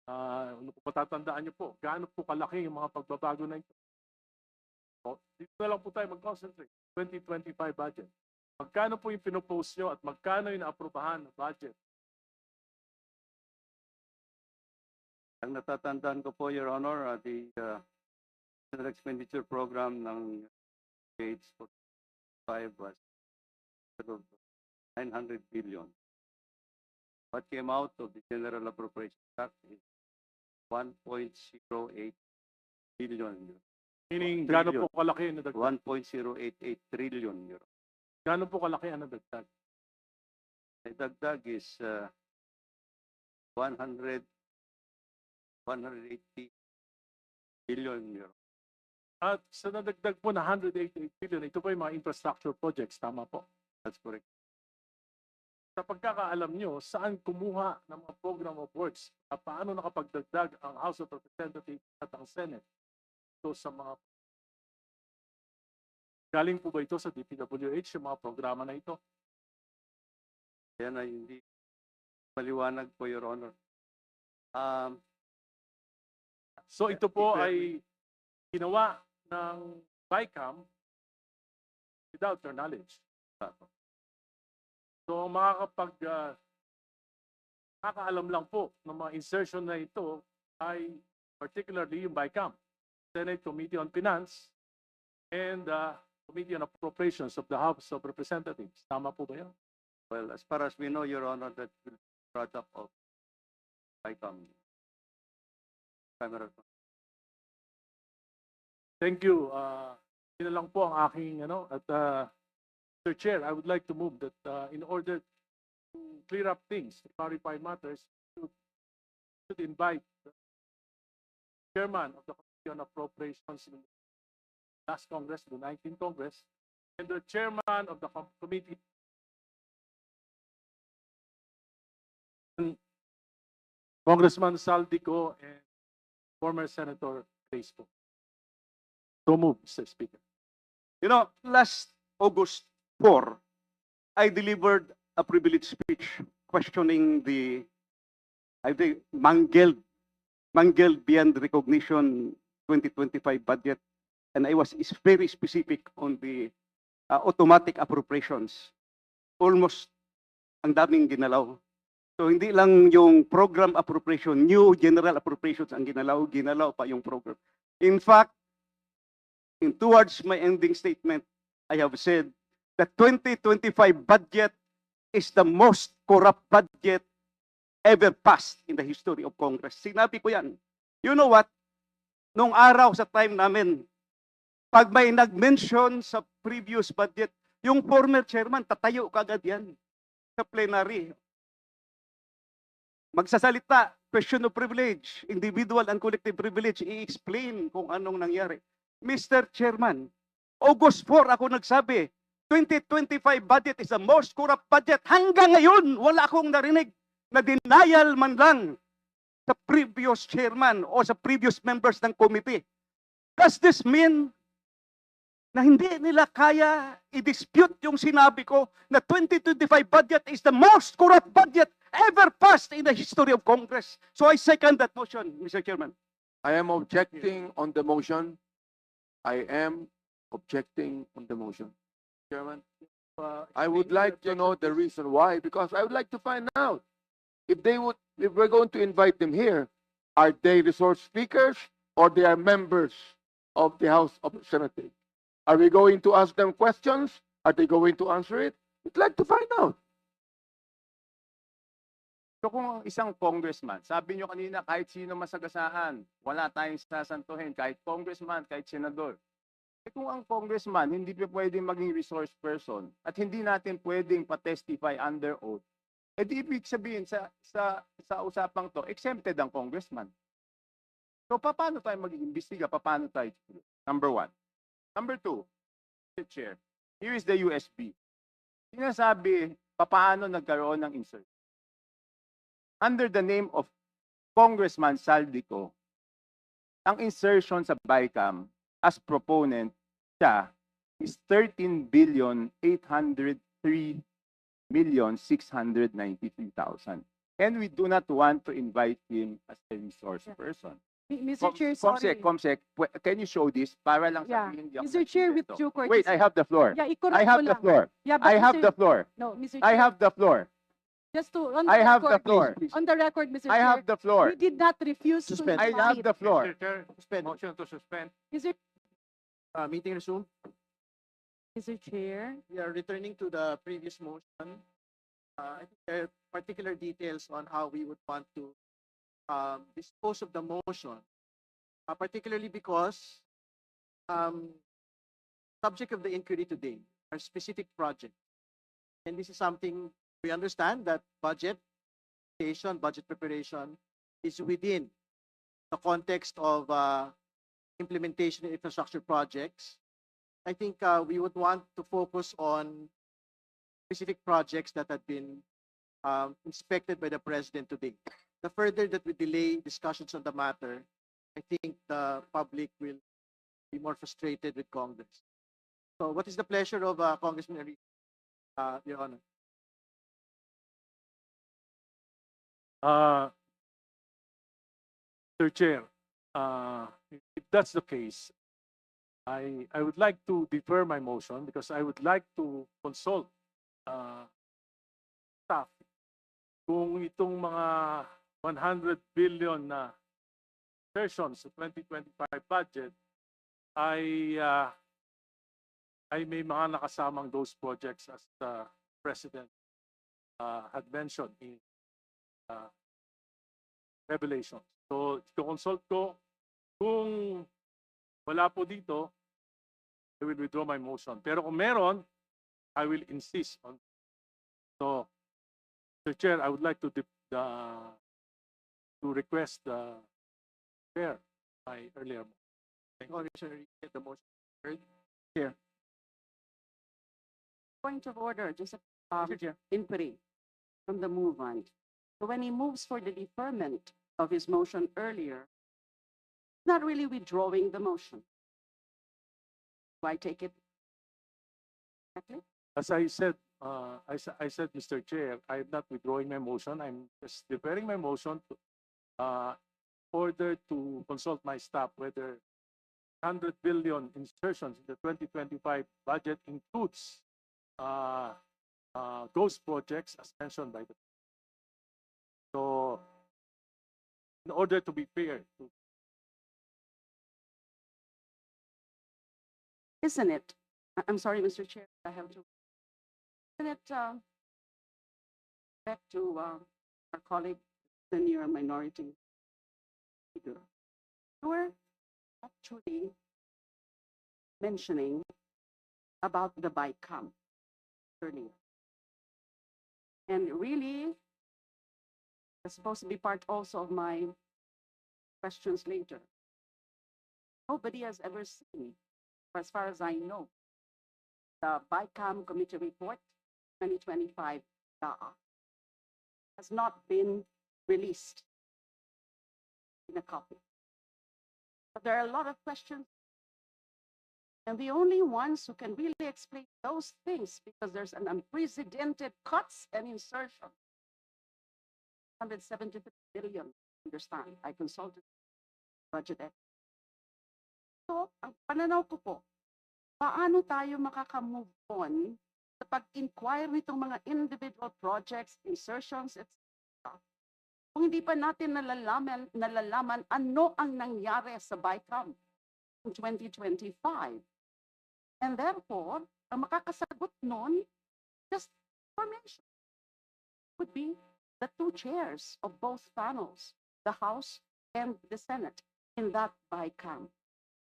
Kung matatandaan niyo po, gaano po kalaki yung mga pagbabago na ito. O, dito na lang po tayo mag-concentrate. 2025 budget. Magkano po yung pinopose nyo at magkano yung naaprubahan na budget? Ang natatandaan ko po, Your Honor, the general expenditure program ng PH 45 was 900 billion. What came out of the General Appropriation Act is 1.08 billion. Meaning, gaano po kalaki yung nadagdag? 1.088 trillion euro. Gaano po kalaki ang nadagdag? The dagdag is 180 billion euro. At sa nadagdag po na 188 billion, ito po yung mga infrastructure projects, tama po? That's correct. Sa pagkakaalam nyo, saan kumuha ng mga program of works at paano nakapagdagdag ang House of Representatives at ang Senate ito sa mga galing po ba ito sa DPWH, yung mga programa na ito? Yan ay hindi maliwanag po, Your Honor. So ito po ay ginawa ng BICAM without their knowledge. So makakaalam lang po ng mga insertion na ito ay particularly yung BICAM, Senate Committee on Finance, and Committee on Appropriations of the House of Representatives. Tama po ba yan? Well, as far as we know, Your Honor, that will be product of ICOM. Thank you. Yun na lang po ang aking at Mr. Chair, I would like to move that in order to clear up things, to clarify matters, should invite the chairman of the Committee on Appropriations in the last Congress, the 19th Congress, and the chairman of the committee, Congressman Saldico, and former Senator Crespo. So move, Mr. Speaker. You know, last August 4, I delivered a privileged speech questioning the mangled beyond recognition 2025 budget, and I was very specific on the automatic appropriations. Almost ang daming ginalaw. So hindi lang yung program appropriation, new general appropriations ang ginalaw pa yung program. In fact, towards my ending statement, I have said the 2025 budget is the most corrupt budget ever passed in the history of Congress. Sinabi ko yan. You know what? Nung araw sa time namin, pag may nag-mention sa previous budget, yung former chairman, tatayo kagad yan sa plenary. Magsasalita, question of privilege, individual and collective privilege, i-explain kung anong nangyari. Mr. Chairman, August 4 ako nagsabi, 2025 budget is the most corrupt budget. Hanggang ngayon, wala akong narinig na denial man lang sa previous chairman o sa previous members ng committee. Does this mean na hindi nila kaya i-dispute yung sinabi ko na 2025 budget is the most corrupt budget ever passed in the history of Congress? So I second that motion, Mr. Chairman. I am objecting on the motion. I am objecting on the motion. Chairman, I would like to know the reason why, because I would like to find out if we're going to invite them here, are they resource speakers or they are members of the House of Representatives? Are we going to ask them questions? Are they going to answer it? We'd like to find out. So kung isang congressman, sabi nyo kanina kahit sino masagasaan, wala tayong sasantuhin, kahit congressman, kahit senador. Eh kung ang congressman hindi pa pwedeng maging resource person at hindi natin pwedeng pa-testify under oath, eh di ibig sabihin sa usapang to, exempted ang congressman. So paano tayo mag-iimbestiga? Paano tayo? Number one. Number two, Mr. Chair, here is the USB. Sinasabi, paano nagkaroon ng insert? Under the name of Congressman Saldico, ang insertion sa BICAM as proponent siya is 13,803,693,000. And we do not want to invite him as a resource Yeah. person. Mr. Chair, sorry. Comsec, can you show this? Para lang Yeah. sabihin hindi ako Mr. Chair, with nagsisinto. due courtesy. Wait, I have the floor. Yeah, I i-correct have ko the lang. floor. Yeah, but I have Mr. the floor. No, Mr. I Chair, have the floor. just to, on the I have the record, floor. on the record, Mr. I Chair, have the floor. we did not refuse to I have invite. the floor. Mr. Chair, motion to suspend. Mr. Meeting resumed. Mr. Chair, We are returning to the previous motion. I think there are particular details on how we would want to dispose of the motion, particularly because subject of the inquiry today are specific projects. And this is something we understand that budget preparation is within the context of implementation of infrastructure projects. I think we would want to focus on specific projects that have been inspected by the president today. The further that we delay discussions on the matter, I think the public will be more frustrated with Congress. So what is the pleasure of Congressman Enrique, Your Honor? Mr. Chair, if that's the case, I would like to defer my motion because I would like to consult staff kung itong mga 100 billion na sessions sa 2025 budget ay may mga nakasamang those projects as the President had mentioned in Revelation. So, consult ko kung wala po dito, I will withdraw my motion. Pero kung meron, I will insist on. So, Mr. Chair, I would like to request the chair my earlier. Congressman Enrique, the motion heard. point of order, just a Mr. Chair. inquiry from the movement. So when he moves for the deferment of his motion earlier, not really withdrawing the motion. Do I take it correctly? As I said, I said, Mr. Chair, I'm not withdrawing my motion. I'm just deferring my motion to order to consult my staff whether 100 billion insertions in the 2025 budget includes those projects as mentioned by the. So, in order to be fair to Isn't it? I'm sorry, Mr. Chair, I have to. Isn't it, back to our colleague, the near minority leader, you were actually mentioning about the BICAM earlier. And really, it's supposed to be part also of my questions later. Nobody has ever seen, as far as I know, the BICAM Committee Report 2025 has not been released in a copy. But there are a lot of questions, and the only ones who can really explain those things, because there's an unprecedented cuts and insertion. 173 billion, understand, I consulted budget expert. So, ang pananaw ko po, paano tayo makaka-move on sa pag-inquire nitong mga individual projects, insertions, etc. Kung hindi pa natin nalalaman ano ang nangyari sa BICAM in 2025. And therefore, ang makakasagot nun, just information, would be the two chairs of both panels, the House and the Senate, in that BICAM.